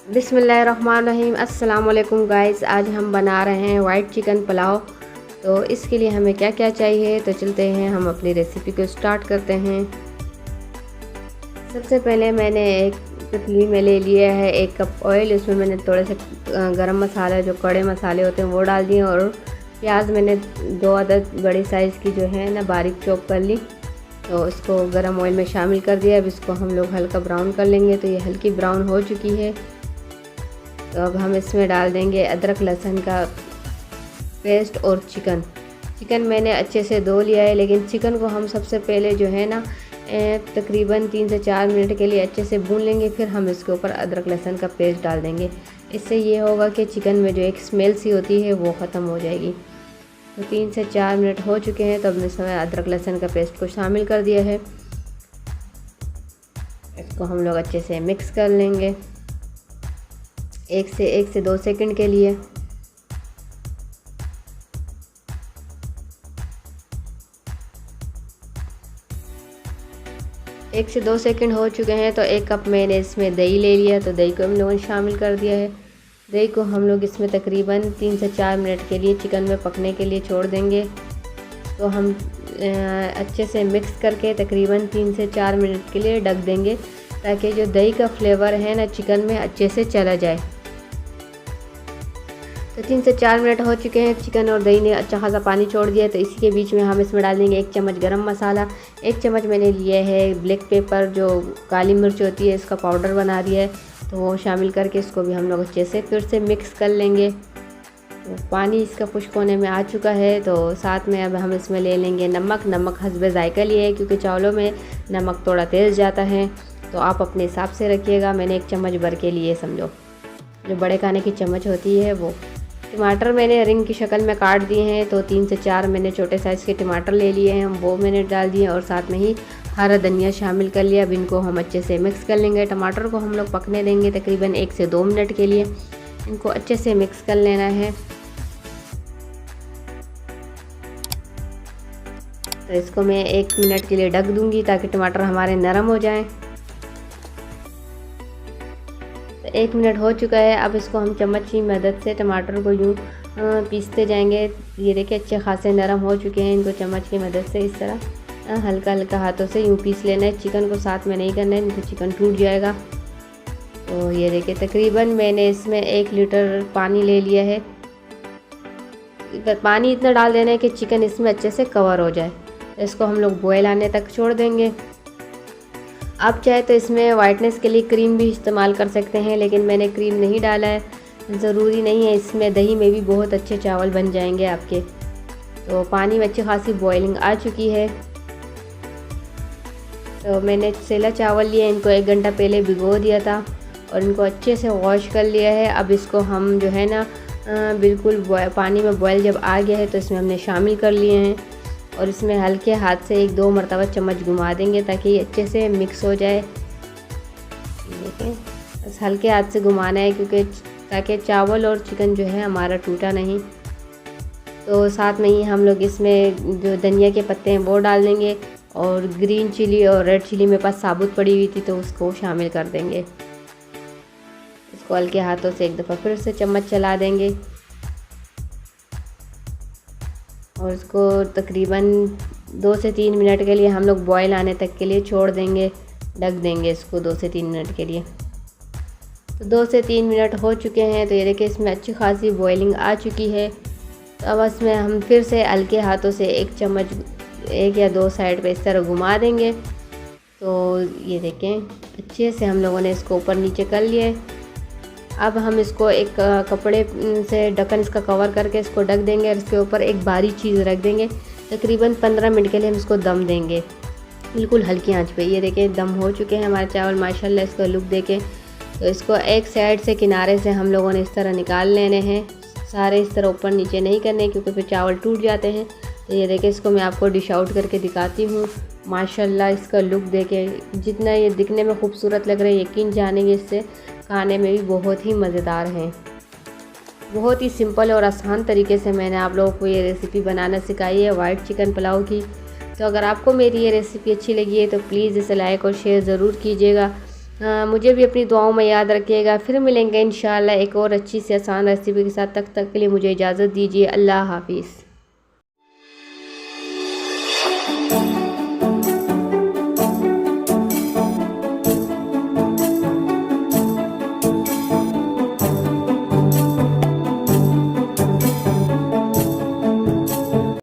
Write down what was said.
बिस्मिल्लाहिर्रहमानिर्रहीम। अस्सलाम वालेकुम गाइस। आज हम बना रहे हैं वाइट चिकन पुलाव। तो इसके लिए हमें क्या क्या चाहिए, तो चलते हैं हम अपनी रेसिपी को स्टार्ट करते हैं। सबसे पहले मैंने एक पतीली में ले लिया है 1 कप ऑयल। इसमें मैंने थोड़े से गरम मसाला, जो कड़े मसाले होते हैं वो डाल दिए, और प्याज मैंने 2 अदद बड़ी साइज़ की जो है ना बारीक चॉप कर ली, तो इसको गरम ऑयल में शामिल कर दिया। अब इसको हम लोग हल्का ब्राउन कर लेंगे। तो ये हल्की ब्राउन हो चुकी है। तो अब हम इसमें डाल देंगे अदरक लहसुन का पेस्ट और चिकन मैंने अच्छे से धो लिया है, लेकिन चिकन को हम सबसे पहले जो है ना तकरीबन 3 से 4 मिनट के लिए अच्छे से भून लेंगे। फिर हम इसके ऊपर अदरक लहसुन का पेस्ट डाल देंगे। इससे ये होगा कि चिकन में जो एक स्मेल सी होती है वो ख़त्म हो जाएगी। तो 3 से 4 मिनट हो चुके हैं। तो अब इसमें अदरक लहसुन का पेस्ट को शामिल कर दिया है। इसको हम लोग अच्छे से मिक्स कर लेंगे 1 से 2 सेकंड के लिए। एक से 2 सेकंड हो चुके हैं। तो 1 कप मैंने इसमें दही ले लिया, तो दही को हम लोगों ने शामिल कर दिया है। दही को हम लोग इसमें तकरीबन 3 से 4 मिनट के लिए चिकन में पकने के लिए छोड़ देंगे। तो हम अच्छे से मिक्स करके तकरीबन 3 से 4 मिनट के लिए ढक देंगे, ताकि जो दही का फ्लेवर है ना चिकन में अच्छे से चला जाए। तो 3 से 4 मिनट हो चुके हैं। चिकन और दही ने अच्छा खासा पानी छोड़ दिया। तो इसी के बीच में हम इसमें डाल देंगे 1 चम्मच गरम मसाला। 1 चम्मच मैंने लिया है ब्लैक पेपर, जो काली मिर्च होती है, इसका पाउडर बना दिया है। तो वो शामिल करके इसको भी हम लोग अच्छे से फिर से मिक्स कर लेंगे। तो पानी इसका खुश्क होने में आ चुका है। तो साथ में अब हम इसमें ले लेंगे नमक हस्बे जायका लिए है, क्योंकि चावलों में नमक थोड़ा तेज़ जाता है। तो आप अपने हिसाब से रखिएगा। मैंने 1 चम्मच भर के लिए, समझो जो बड़े खाने की चम्मच होती है वो। टमाटर मैंने रिंग की शक्ल में काट दिए हैं। तो 3 से 4 मैंने छोटे साइज़ के टमाटर ले लिए हैं, वो मैंने डाल दिए, और साथ में ही हरा धनिया शामिल कर लिया। अब इनको हम अच्छे से मिक्स कर लेंगे। टमाटर को हम लोग पकने देंगे तकरीबन 1 से 2 मिनट के लिए। इनको अच्छे से मिक्स कर लेना है। तो इसको मैं 1 मिनट के लिए ढक दूंगी, ताकि टमाटर हमारे नरम हो जाएं। तो 1 मिनट हो चुका है। अब इसको हम चम्मच की मदद से टमाटर को यूँ पीसते जाएंगे। ये देखिए अच्छे खासे नरम हो चुके हैं। इनको चम्मच की मदद से इस तरह हल्का हल्का हाथों से यूँ पीस लेना है। चिकन को साथ में नहीं करना है, नहीं तो चिकन टूट जाएगा। तो ये देखिए तकरीबन मैंने इसमें 1 लीटर पानी ले लिया है। पानी इतना डाल देना है कि चिकन इसमें अच्छे से कवर हो जाए। इसको हम लोग बॉयल आने तक छोड़ देंगे। आप चाहे तो इसमें वाइटनेस के लिए क्रीम भी इस्तेमाल कर सकते हैं, लेकिन मैंने क्रीम नहीं डाला है, ज़रूरी नहीं है। इसमें दही में भी बहुत अच्छे चावल बन जाएंगे आपके। तो पानी में अच्छी खासी बॉइलिंग आ चुकी है। तो मैंने सेला चावल लिए, इनको 1 घंटा पहले भिगो दिया था, और इनको अच्छे से वॉश कर लिया है। अब इसको हम जो है ना बिल्कुल पानी में बॉयल जब आ गया है, तो इसमें हमने शामिल कर लिए हैं। और इसमें हल्के हाथ से 1-2 मरतबा चम्मच घुमा देंगे, ताकि ये अच्छे से मिक्स हो जाए। देखें, बस हल्के हाथ से घुमाना है, क्योंकि ताकि चावल और चिकन जो है हमारा टूटा नहीं। तो साथ में ही हम लोग इसमें जो धनिया के पत्ते हैं वो डाल देंगे, और ग्रीन चिली और रेड चिली मेरे पास साबुत पड़ी हुई थी, तो उसको शामिल कर देंगे। इसको हल्के हाथों से 1 दफ़ा फिर से चम्मच चला देंगे, और इसको तकरीबन 2 से 3 मिनट के लिए हम लोग बॉयल आने तक के लिए छोड़ देंगे, ढक देंगे इसको 2 से 3 मिनट के लिए। तो 2 से 3 मिनट हो चुके हैं। तो ये देखिए इसमें अच्छी खासी बॉइलिंग आ चुकी है। तो अब इसमें हम फिर से हल्के हाथों से 1 चम्मच 1 या 2 साइड पे इस तरह घुमा देंगे। तो ये देखें अच्छे से हम लोगों ने इसको ऊपर नीचे कर लिया है। अब हम इसको एक कपड़े से ढक्कन इसका कवर करके इसको ढक देंगे, और इसके ऊपर एक बारीक चीज़ रख देंगे। तकरीबन 15 मिनट के लिए हम इसको दम देंगे, बिल्कुल हल्की आंच पे। ये देखिए दम हो चुके हैं हमारे चावल माशाल्लाह। इसका लुक देखें। तो इसको एक साइड से किनारे से हम लोगों ने इस तरह निकाल लेने हैं। सारे इस तरह ऊपर नीचे नहीं करने, क्योंकि फिर चावल टूट जाते हैं। तो ये देखिए इसको मैं आपको डिश आउट करके दिखाती हूँ। माशाल्लाह इसका लुक देखें, जितना ये दिखने में खूबसूरत लग रहा है, यकीन जानेंगे इससे खाने में भी बहुत ही मज़ेदार हैं। बहुत ही सिंपल और आसान तरीके से मैंने आप लोगों को ये रेसिपी बनाना सिखाई है वाइट चिकन पुलाव की। तो अगर आपको मेरी ये रेसिपी अच्छी लगी है तो प्लीज़ इसे लाइक और शेयर ज़रूर कीजिएगा। मुझे भी अपनी दुआओं में याद रखिएगा। फिर मिलेंगे इंशाल्लाह एक और अच्छी सी आसान रेसिपी के साथ। तब तक के लिए मुझे इजाज़त दीजिए। अल्लाह हाफ़िज़।